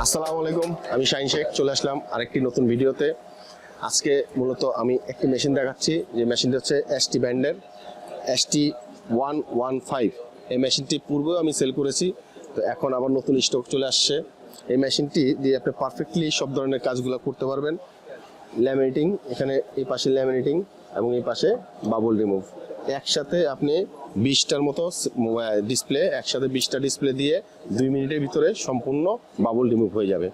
আসসালামু আলাইকুম, আমি শাহিন শেখ চলে আসলাম আরেকটি নতুন ভিডিওতে। আজকে মূলত আমি একটি মেশিন দেখাচ্ছি, যে মেশিনটি হচ্ছে ST ব্র্যান্ডের ST115। এই মেশিনটি পূর্বেও আমি সেল করেছি, তো এখন আবার নতুন স্টক চলে আসছে। এই মেশিনটি দিয়ে আপনি পারফেক্টলি সব ধরনের কাজগুলো করতে পারবেন। ল্যামিনেটিং, এখানে এই পাশে ল্যামিনেটিং এবং এই পাশে বাবল রিমুভ। একসাথে আপনি 20টার মতো ডিসপ্লে, একসাথে 20টা ডিসপ্লে দিয়ে 2 মিনিটের ভিতরে সম্পূর্ণ বাবল রিমুভ হয়ে যাবে।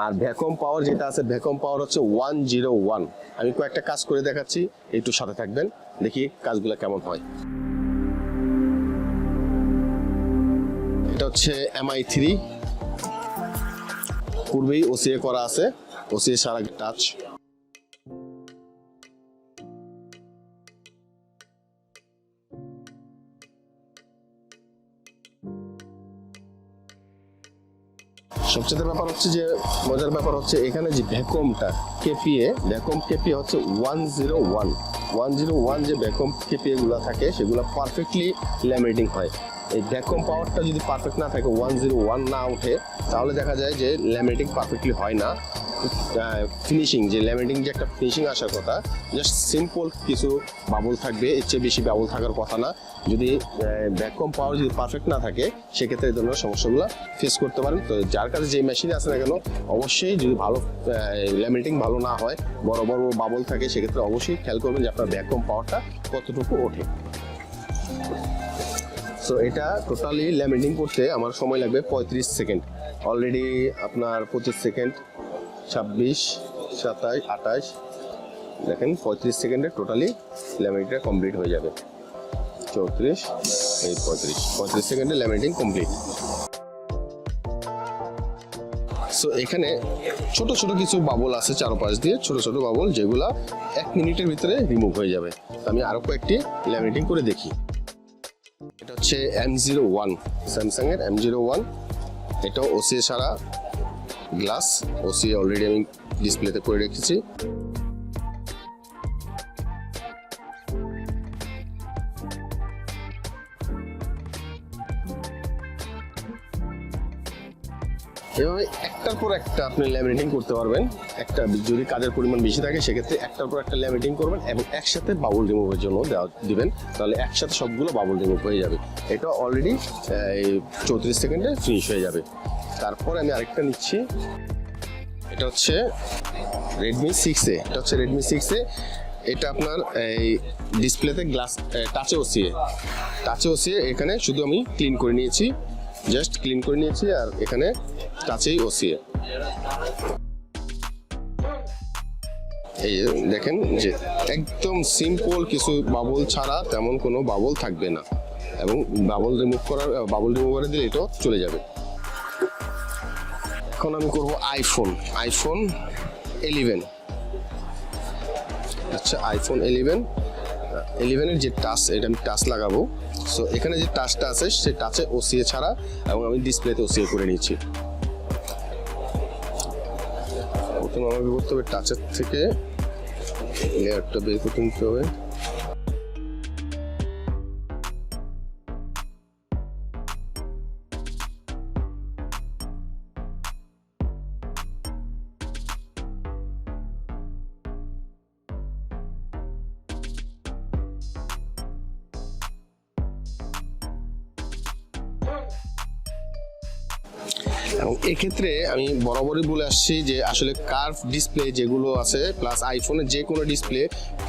আর ভ্যাকুয়াম পাওয়ার যেটা আছে, ভ্যাকুয়াম পাওয়ার হচ্ছে 101। আমি কয়েকটা কাজ করে দেখাচ্ছি, একটু সাথে থাকবেন, দেখি কাজগুলো কেমন হয়। এটা হচ্ছে MI3, পূর্বেই OCA করা আছে, OCA সারা টাচ। সবচেয়ে ব্যাপার হচ্ছে যে মজার ব্যাপার হচ্ছে এখানে যে ভ্যাকুয়ামটা ভ্যাকুয়াম কেপিএ হচ্ছে 101 যে ভ্যাকুয়াম কেপিএ গুলো থাকে সেগুলো পারফেক্টলি ল্যামিনেটিং হয়। এই ভ্যাকুয়াম পাওয়ারটা যদি পারফেক্ট না থাকে, 101 না ওঠে, তাহলে দেখা যায় যে ল্যামিনেটিং পারফেক্টলি হয় না। ফিনিশিং, যে ল্যামিনেটিং যে একটা ফিনিশিং আসার কথা, জাস্ট সিম্পল কিছু বাবল থাকবে, এর চেয়ে বেশি বাবল থাকার কথা না। যদি ভ্যাকুয়াম পাওয়ার যদি পারফেক্ট না থাকে, সেক্ষেত্রে এই ধরনের সমস্যাগুলো ফেস করতে পারেন। তো যার কাছে যে মেশিন আছে না কেন, অবশ্যই যদি ভালো ল্যামিনেটিং ভালো না হয়, বড় বড় বাবল থাকে, সেক্ষেত্রে অবশ্যই খেয়াল করবেন যে আপনার ভ্যাকুয়াম পাওয়ারটা কতটুকু ওঠে। সো এটা টোটালি ল্যামিনেটিং করতে আমার সময় লাগবে 35 সেকেন্ড। অলরেডি আপনার 25 সেকেন্ড, 26, 27, 28, দেখেন 35 সেকেন্ডে টোটালি ল্যামিনেটটা কমপ্লিট হয়ে যাবে। 34, 35 সেকেন্ডে ল্যামিনেটিং কমপ্লিট। সো এখানে ছোট ছোট কিছু বাবল আছে চারপাশ দিয়ে, ছোট ছোট বাবল, যেগুলা 1 মিনিটের ভিতরে রিমুভ হয়ে যাবে। আমি আরো কয়েকটি ল্যামিনেটিং করে দেখি। এটা হচ্ছে M01, স্যামসাং এর M01। এটাও OCA সারা গ্লাস, OCA অলরেডি আমি ডিসপ্লেতে করে রেখেছি। এভাবে একটার পর একটা আপনি ল্যামিনেটিং করতে পারবেন। একটা যদি কাজের পরিমাণ বেশি থাকে, সেক্ষেত্রে একটার পর একটা ল্যামিনেটিং করবেন এবং একসাথে বাবল রিমুভের জন্য দিবেন, তাহলে একসাথে সবগুলো বাবল রিমুভ হয়ে যাবে। এটা অলরেডি 34 সেকেন্ডে ফিনিশ হয়ে যাবে। তারপর আমি আরেকটা নিচ্ছি, এটা হচ্ছে Redmi 6A। এটা হচ্ছে Redmi 6A। এটা আপনার এই ডিসপ্লেতে গ্লাস টাচে OCA। এখানে শুধু আমি ক্লিন করে নিয়েছি, জাস্ট ক্লিন করে নিয়েছি, আর এখানে টাচেই OCA। এই দেখেন যে একদম সিম্পল, কিছু বাবল ছাড়া তেমন কোনো বাবল থাকবে না, এবং বাবল রিমুভারে দিলে এটাও চলে যাবে। এখন আমি করব আইফোন 11। আচ্ছা, আইফোন 11-এর যে টাচ, এটা আমি টাচ লাগাবো। সো এখানে যে টাচটা আছে, সেই টাচে OCA ছাড়া, এবং আমি ডিসপ্লেতে OCA করে নিচ্ছি। প্রথমে আমাকে করতে হবে টাচের থেকে লেয়ারটা বের করতে নিতে হবে। এবং এক্ষেত্রে আমি বরাবরই বলে আসছি যে আসলে কার্ভ ডিসপ্লে যেগুলো আছে, প্লাস আইফোনের যে কোনো ডিসপ্লে,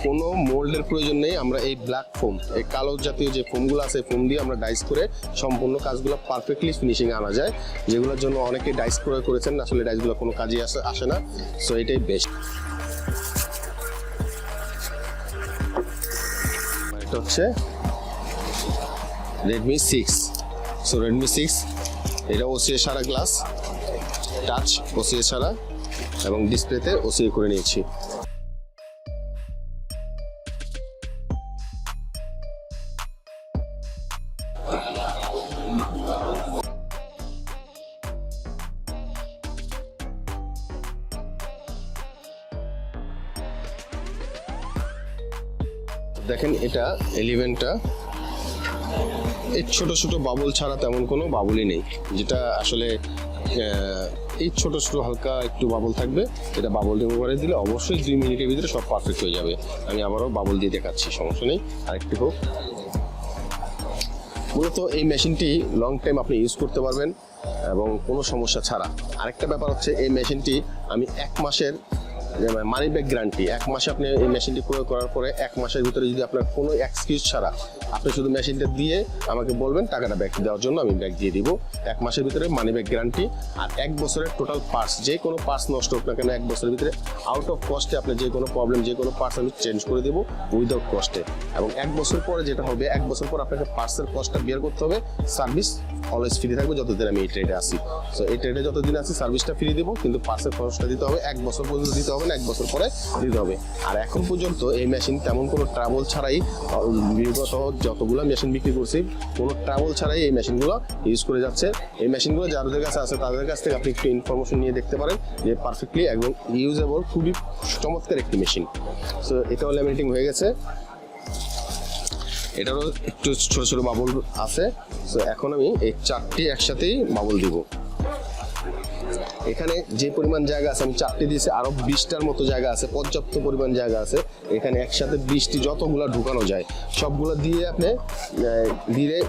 কোনো মোল্ডের প্রয়োজন নেই। আমরা এই ব্ল্যাক ফোম, এই কালো জাতীয় যে ফোমগুলো আছে, ফোম দিয়ে আমরা ডাইস করে সম্পূর্ণ কাজগুলো পারফেক্টলি ফিনিশিং আনা যায়, যেগুলোর জন্য অনেকে ডাইস প্রয়োগ করেছেন, আসলে ডাইসগুলো কোনো কাজে আসে না। সো এটাই বেস্ট। এটা হচ্ছে Redmi 6। সো Redmi 6, এটা OCA সারা গ্লাস, টাচ OCA সারা, এবং ডিসপ্লেতে OCA করে নিয়েছি। দেখেন এটা 11টা এই ছোট ছোট বাবল ছাড়া তেমন কোনো বাবলই নেই, যেটা আসলে এই ছোট ছোট হালকা একটু বাবল থাকবে, এটা বাবল রিমুভারে দিলে অবশ্যই 2 মিনিটের ভিতরে সব পারফেক্ট হয়ে যাবে। আমি আবারও বাবল দিয়ে দেখাচ্ছি, সমস্যা নেই। আরেকটু হোক। মূলত এই মেশিনটি লং টাইম আপনি ইউজ করতে পারবেন এবং কোনো সমস্যা ছাড়া। আরেকটা ব্যাপার হচ্ছে এই মেশিনটি আমি 1 মাসের মানি ব্যাক গ্যারান্টি। 1 মাসে আপনি এই মেশিনটি প্রয়োগ করার পরে 1 মাসের ভিতরে যদি আপনার কোনো এক্সকিউজ ছাড়া আপনি শুধু মেশিনটা দিয়ে আমাকে বলবেন, টাকাটা ব্যাক দেওয়ার জন্য আমি ব্যাক দিয়ে দিব। 1 মাসের ভিতরে মানি ব্যাক গ্যারান্টি। আর 1 বছরের টোটাল পার্টস, যে কোনো পার্টস নষ্ট হোক না কেন 1 বছরের ভিতরে আউট অফ কস্টে আপনি যে কোনো প্রবলেম, যে কোনো পার্টস আমি চেঞ্জ করে দেবো উইদাউট কস্টে। এবং 1 বছর পরে যেটা হবে, 1 বছর পর আপনাকে পার্টসের কস্টটা বিয়ার করতে হবে। সার্ভিস অলওয়েজ ফ্রি থাকবে যতদিন আমি এই ট্রেডে আসি। সো এই ট্রেডে যতদিন আসি সার্ভিসটা ফ্রি দেবো, কিন্তু পার্টসের খরচটা দিতে হবে 1 বছর পর্যন্ত দিতে হবে না, 1 বছর পরে দিতে হবে। আর এখন পর্যন্ত এই মেশিন তেমন কোনো ট্রাবল ছাড়াই, বিগত যতগুলো মেশিন বিক্রি করছি কোনো ট্রাবল ছাড়াই এই মেশিনগুলো ইউজ করে যাচ্ছে। এই মেশিনগুলো যাদের কাছে আছে তাদের কাছ থেকে আপনি একটু ইনফরমেশন নিয়ে দেখতে পারেন যে পারফেক্টলি একদম ইউজেবল, খুবই চমৎকার একটি মেশিন। সো এটাও ল্যামিনেটিং হয়ে গেছে, এটারও একটু ছোট ছোট বাবল আছে। সো এখন আমি এই 4টি একসাথেই বাবল দিব। এখানে যে পরিমাণ জায়গা আছে আমি 4টি দিয়েছি, আরো 20টার মতো জায়গা আছে, পর্যাপ্ত পরিমাণ জায়গা আছে। এখানে একসাথে 20টি যতগুলো ঢুকানো যায় সবগুলো দিয়ে আপনি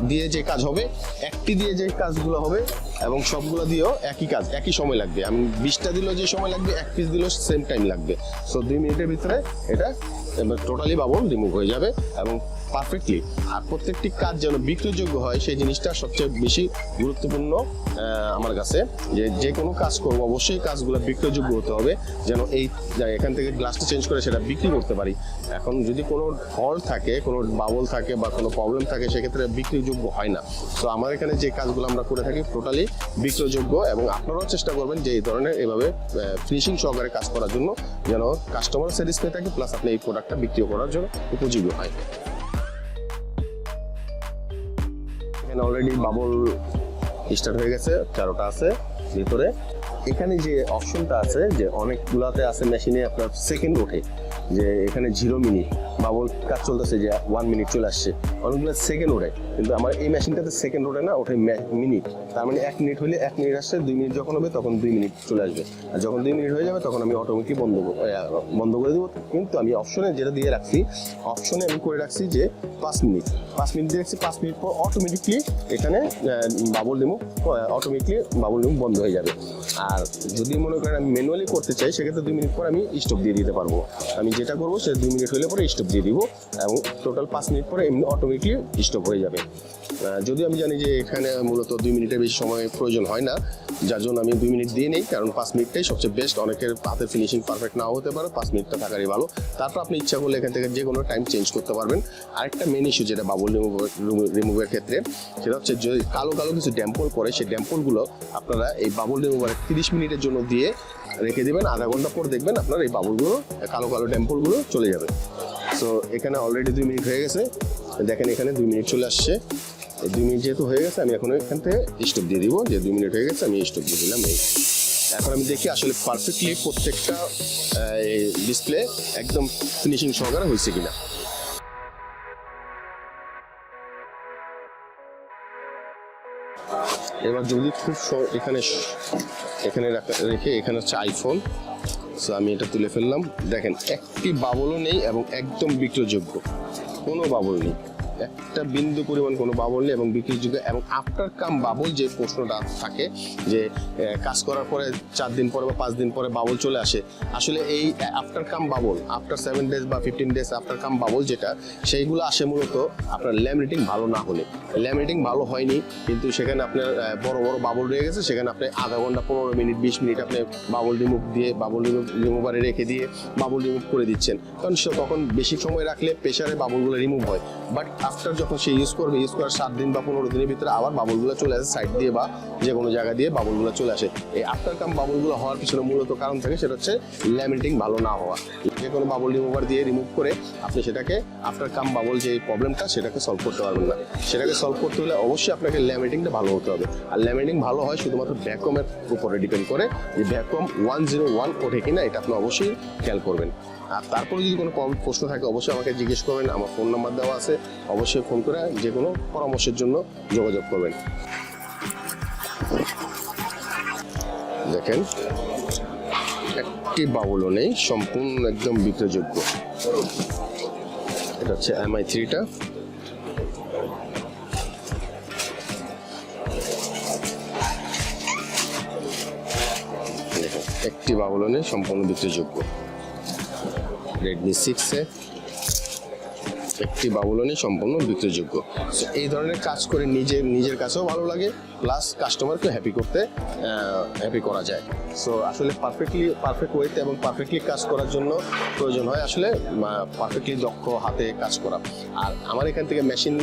দিয়ে যে কাজ হবে, একটি দিয়ে যে কাজগুলো হবে এবং সবগুলো দিয়েও একই কাজ, একই সময় লাগবে। আমি 20টা দিলেও যে সময় লাগবে, 1 পিস দিলেও সেম টাইম লাগবে। সো 2 মিনিটের ভিতরে এটা টোটালি বাবল রিমুভ হয়ে যাবে এবং পারফেক্টলি। আর প্রত্যেকটি কাজ যেন বিক্রয়যোগ্য হয় সেই জিনিসটা সবচেয়ে বেশি গুরুত্বপূর্ণ আমার কাছে। যে কোনো কাজ করবো অবশ্যই কাজগুলো বিক্রয়যোগ্য হতে হবে, যেন এখান থেকে গ্লাসটা চেঞ্জ করে সেটা বিক্রি করতে পারি। এখন যদি কোনো ফল্ট থাকে, কোনো বাবল থাকে বা কোনো প্রবলেম থাকে, সেক্ষেত্রে বিক্রয়যোগ্য হয় না। তো আমার এখানে যে কাজগুলো আমরা করে থাকি টোটালি বিক্রয়যোগ্য, এবং আপনারাও চেষ্টা করবেন যে এই ধরনের এভাবে ফিনিশিং সহকারে কাজ করার জন্য, যেন কাস্টমার স্যাটিসফাই থাকে, প্লাস আপনি এই প্রোডাক্টটা বিক্রি করার জন্য উপযোগী হয়। অলরেডি বাবল স্টার্ট হয়ে গেছে, 4টা আছে ভিতরে। এখানে যে অপশনটা আছে, যে অনেকগুলাতে আছে মেশিনে আপনার সেকেন্ড ওঠে, যে এখানে 0 মিনিট বাবল কাজ চলতেছে, যে 1 মিনিট চলে আসছে, অনেকগুলো সেকেন্ড ওঠে। কিন্তু আমার এই মেশিনটাতে সেকেন্ড ওঠে না, ওঠে মিনিট। তার মানে 1 মিনিট হলে 1 মিনিট আসছে, 2 মিনিট যখন হবে তখন 2 মিনিট চলে আসবে। আর যখন 2 মিনিট হয়ে যাবে তখন আমি অটোমেটিক বন্ধ করে দেবো। কিন্তু আমি অপশনে যেটা দিয়ে রাখছি, অপশনে আমি করে রাখছি যে 5 মিনিট দিয়ে রাখছি। 5 মিনিট পর অটোমেটিকলি এখানে bubble remove, automatically bubble remove বন্ধ হয়ে যাবে। আর যদি মনে করেন আমি ম্যানুয়ালি করতে চাই, সেক্ষেত্রে 2 মিনিট পর আমি স্টপ দিয়ে দিতে পারবো। আমি যেটা করবো সেটা 2 মিনিট হলে পরে স্টপ দিয়ে দিব, এবং টোটাল 5 মিনিট পরে এমনি অটোমেটিকলি স্টপ হয়ে যাবে। যদিও আমি জানি যে এখানে মূলত 2 মিনিটের বেশি সময় প্রয়োজন হয় না, যার জন্য আমি 2 মিনিট দিয়ে নেই, কারণ 5 মিনিটটাই সবচেয়ে বেস্ট। অনেকের হাতের ফিনিশিং পারফেক্ট নাও হতে পারে, 5 মিনিটটা থাকারই ভালো। তারপর আপনি ইচ্ছা করলে এখান থেকে যে কোনো টাইম চেঞ্জ করতে পারবেন। আরেকটা মেন ইস্যু যেটা বাবল রিমুভের ক্ষেত্রে, সেটা হচ্ছে যে কালো কিছু ড্যাম্পল পরে, সেই ড্যাম্পলগুলো আপনারা এই বাবল রিমুভারে 30 মিনিটের জন্য দিয়ে রেখে দেবেন। আধা ঘন্টা পর দেখবেন আপনার এই বাবলগুলো, কালো ড্যাম্পলগুলো চলে যাবে। সো এখানে অলরেডি 2 মিনিট হয়ে গেছে, দেখেন এখানে 2 মিনিট চলে আসছে। 2 মিনিট যেহেতু হয়ে গেছে, আমি এখন এখান থেকে স্টপ দিয়ে দিব, যে 2 মিনিট হয়ে গেছে আমি স্টপ দিয়ে দিলাম। এখন আমি দেখি আসলে পারফেক্টলি প্রত্যেকটা ডিসপ্লে একদম ফিনিশিং সহকারে হয়েছে কিনা। এবার যদি খুব এখানে রেখে, এখানে হচ্ছে আইফোন। সো আমি এটা তুলে ফেললাম, দেখেন একটি বাবলও নেই এবং একদম বিক্রয়যোগ্য, কোনো বাবল নেই, একটা বিন্দু পরিমাণ কোনো বাবল নেই এবং বিক্রিযোগ্য। এবং আফটার কাম বাবল যে প্রশ্নটা থাকে, যে কাজ করার পরে 4 দিন পরে বা 5 দিন পরে বাবল চলে আসে, আসলে এই আফটার কাম বাবল, আফটার 7 ডেজ বা 15 ডেজ আফটার কাম বাবল যেটা, সেইগুলো আসে মূলত আপনার ল্যামিনেটিং ভালো না হলে। ল্যামিনেটিং ভালো হয়নি, কিন্তু সেখানে আপনার বড় বাবল রয়ে গেছে, সেখানে আপনি আধা ঘন্টা 15 মিনিট 20 মিনিট আপনি বাবল রিমুভারে রেখে দিয়ে বাবল রিমুভ করে দিচ্ছেন, কারণ তখন বেশি সময় রাখলে প্রেশারে বাবলগুলো রিমুভ হয়। বাট আফটার যখন সে ইউজ করার 7 দিন বা 15 দিনের ভিতরে আবার বাবলগুলো চলে আসে, সাইড দিয়ে বা যে কোনো জায়গা দিয়ে বাবলগুলো চলে আসে। এই আফটার কাম বাবলগুলো হওয়ার পিছনে মূলত কারণ থাকে, সেটা হচ্ছে ল্যামিনেটিং ভালো না হওয়া। যে কোনো বাবল রিমুভার দিয়ে রিমুভ করে আপনি সেটাকে আফটার কাম বাবল যে প্রবলেমটা, সেটাকে সলভ করতে পারবেন না। সেটাকে সলভ করতে হলে অবশ্যই আপনাকে ল্যামিনেটিংটা ভালো হতে হবে। আর ল্যামিনেটিং ভালো হয় শুধুমাত্র ভ্যাকুয়ামের উপরে ডিপেন্ড করে, যে ভ্যাকুয়াম 101 ওঠে কিনা, এটা আপনি অবশ্যই খেয়াল করবেন। আর তারপরে যদি কোনো প্রশ্ন থাকে অবশ্যই আমাকে জিজ্ঞেস করবেন, আমার ফোন নাম্বার দেওয়া আছে, অবশ্যই ফোন করে যে কোনো পরামর্শের জন্য যোগাযোগ করবেন। দেখেন একটি বাবুলও নেই, সম্পূর্ণ একদম বিক্রয়যোগ্য। এটা হচ্ছে MI3টা। দেখেন একটি বাবুলও নেই, সম্পূর্ণ বিক্রয়যোগ্য। Redmi 6-এ একটি বাবুলও নেই, সম্পূর্ণ বিক্রয়যোগ্য। সো এই ধরনের কাজ করে নিজের কাছেও ভালো লাগে, প্লাস কাস্টমারকে হ্যাপি করা যায়। সো আসলে পারফেক্ট ওয়েতে এবং পারফেক্টলি কাজ করার জন্য প্রয়োজন হয় আসলে পারফেক্টলি দক্ষ হাতে কাজ করা। আর আমার এখান থেকে মেশিন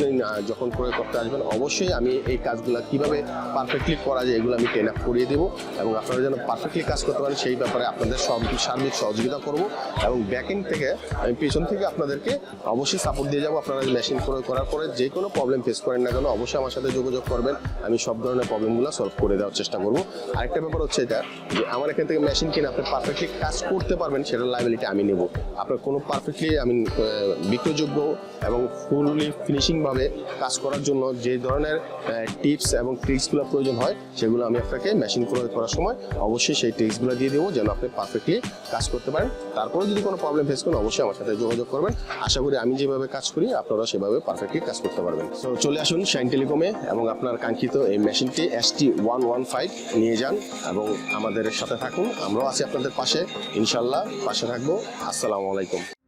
যখন প্রয়োগ করতে আসবেন, অবশ্যই আমি এই কাজগুলো কিভাবে পারফেক্টলি করা যায় এগুলো আমি ট্রেন আপ করিয়ে দেবো, এবং আপনারা যেন পারফেক্টলি কাজ করতে পারেন সেই ব্যাপারে আপনাদের সার্বিক সহযোগিতা করব। এবং ব্যাকএন্ড থেকে আমি পেছন থেকে আপনাদেরকে অবশ্যই সাপোর্ট দিয়ে যাবো। আপনারা মেশিন প্রয়োগ করার পরে যে কোনো প্রবলেম ফেস করেন না কেন, অবশ্যই আমার সাথে যোগাযোগ করবেন, আমি সব ধরনের প্রবলেমগুলো সলভ করে দেওয়ার চেষ্টা করবো। আরেকটা ব্যাপার হচ্ছে এটা যে আমার এখান থেকে মেশিন কিনে আপনি পারফেক্টলি কাজ করতে পারবেন, সেটার লায়াবিলিটি আমি নেব। আপনার কোনো পারফেক্টলি আমি বিক্রয়যোগ্য এবং ফুললি ফিনিশিংভাবে কাজ করার জন্য যে ধরনের টিপস এবং ট্রিক্সগুলো প্রয়োজন হয়, সেগুলো আমি আপনাকে মেশিন প্রয়োগ করার সময় অবশ্যই সেই ট্রিক্সগুলো দিয়ে দেবো, যেন আপনি পারফেক্টলি কাজ করতে পারেন। তারপরে যদি কোনো প্রবলেম ফেস করেন, অবশ্যই আমার সাথে যোগাযোগ করবেন। আশা করি আমি যেভাবে কাজ করি আপনারা সেভাবে পারফেক্টলি কাজ করতে পারবেন। তো চলে আসুন শাইন টেলিকমে এবং আপনার কাঙ্ক্ষিত এই মেশিনটি ST115 নিয়ে যান এবং আমাদের সাথে থাকুন। আমরাও আছি আপনাদের পাশে, ইনশাল্লাহ পাশে থাকবো। আসসালামু আলাইকুম।